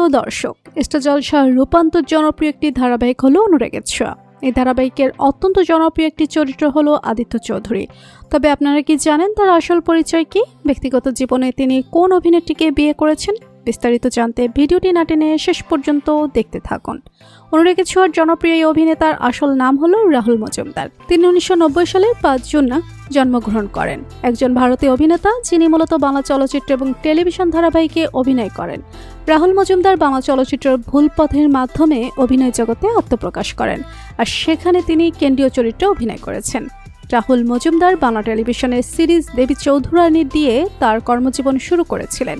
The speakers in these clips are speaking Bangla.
প্রিয় দর্শক, স্টার জলসার রূপান্তর জনপ্রিয় একটি ধারাবাহিক হলো অনুরাগের ছোঁয়া। এই ধারাবাহিকের অত্যন্ত জনপ্রিয় একটি চরিত্র হলো আদিত্য চৌধুরী। তবে আপনারা কি জানেন তার আসল পরিচয় কি? ব্যক্তিগত জীবনে তিনি কোন অভিনেত্রীকে বিয়ে করেছেন? বিস্তারিত জানতে ভিডিওটি না টেনে শেষ পর্যন্ত দেখতে থাকুন। অনুরাগের ছোঁয়ার জনপ্রিয় এই অভিনেতার আসল নাম হলো রাহুল মজুমদার। তিনি 1990 সালের 5 জুন জন্মগ্রহণ করেন। একজন ভারতীয় অভিনেতা যিনি মূলত বাংলা চলচ্চিত্র এবং টেলিভিশন ধারাবাহিকে অভিনয় করেন। রাহুল মজুমদার বাংলা চলচ্চিত্রের ভুল পথের মাধ্যমে অভিনয় জগতে আত্মপ্রকাশ করেন, আর সেখানে তিনি কেন্দ্রীয় চরিত্রে অভিনয় করেছেন। রাহুল মজুমদার বাংলা টেলিভিশনের সিরিজ দেবী চৌধুরানী দিয়ে তার কর্মজীবন শুরু করেছিলেন।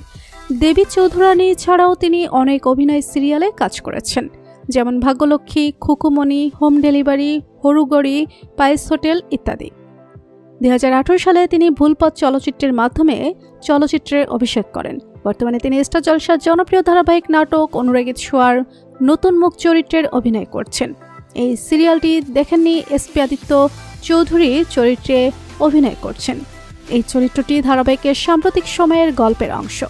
দেবী চৌধুরানী ছাড়াও তিনি অনেক অভিনয় সিরিয়ালে কাজ করেছেন, যেমন ভাগ্যলক্ষ্মী, খুকুমণি, হোম ডেলিভারি, হরুগড়ি, পায়েস হোটেল ইত্যাদি। 2018 সালে তিনি ভুলপথ চলচ্চিত্রের মাধ্যমে চলচ্চিত্রে অভিষেক করেন। বর্তমানে তিনি স্টার জলসার জনপ্রিয় ধারাবাহিক নাটক অনুরাগের ছোঁয়ার নতুন মুখ চরিত্রের অভিনয় করছেন। এই সিরিয়ালটি দেখেননি এসপি আদিত্য চৌধুরী চরিত্রে অভিনয় করছেন। এই চরিত্রটি ধারাবাহিকের সাম্প্রতিক সময়ের গল্পের অংশ।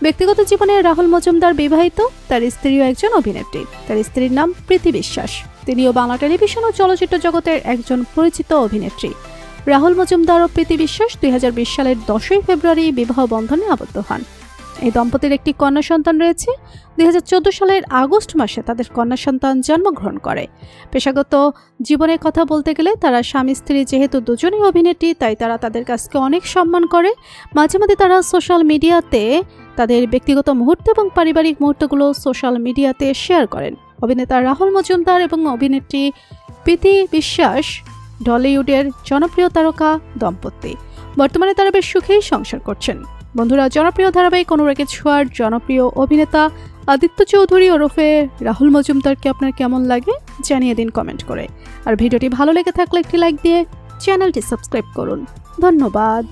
ব্যক্তিগত জীবনে রাহুল মজুমদার বিবাহিত, তার স্ত্রীও একজন অভিনেত্রী। তার স্ত্রীর নাম প্রীতি বিশ্বাস। তিনিও বাংলা টেলিভিশন ও চলচ্চিত্র জগতের একজন পরিচিত অভিনেত্রী। রাহুল মজুমদার ও প্রীতি বিশ্বাস 2020 সালের 10 ফেব্রুয়ারি বিবাহ বন্ধনে আবদ্ধ হন। এই দম্পতির একটি কন্যা সন্তান রয়েছে। 2014 সালের আগস্ট মাসে তাদের কন্যা সন্তান জন্মগ্রহণ করে। পেশাগত জীবনের কথা বলতে গেলে তারা স্বামী স্ত্রী যেহেতু দুজনেই অভিনেত্রী, তাই তারা তাদের কাজকে অনেক সম্মান করে। মাঝে মাঝে তারা সোশ্যাল মিডিয়াতে তাদের ব্যক্তিগত মুহূর্ত এবং পারিবারিক মুহূর্তগুলো সোশ্যাল মিডিয়াতে শেয়ার করেন। অভিনেতা রাহুল মজুমদার এবং অভিনেত্রী প্রীতি বিশ্বাস টলিউডের জনপ্রিয় তারকা দম্পতি। বর্তমানে তারা বেশ সুখেই সংসার করছেন। বন্ধুরা, জনপ্রিয় ধারাবাহিক অনুরাগের ছোঁয়ার জনপ্রিয় অভিনেতা আদিত্য চৌধুরী ওরফে রাহুল মজুমদারকে আপনার কেমন লাগে জানিয়ে দিন কমেন্ট করে। আর ভিডিওটি ভালো লেগে থাকলে একটি লাইক দিয়ে চ্যানেলটি সাবস্ক্রাইব করুন। ধন্যবাদ।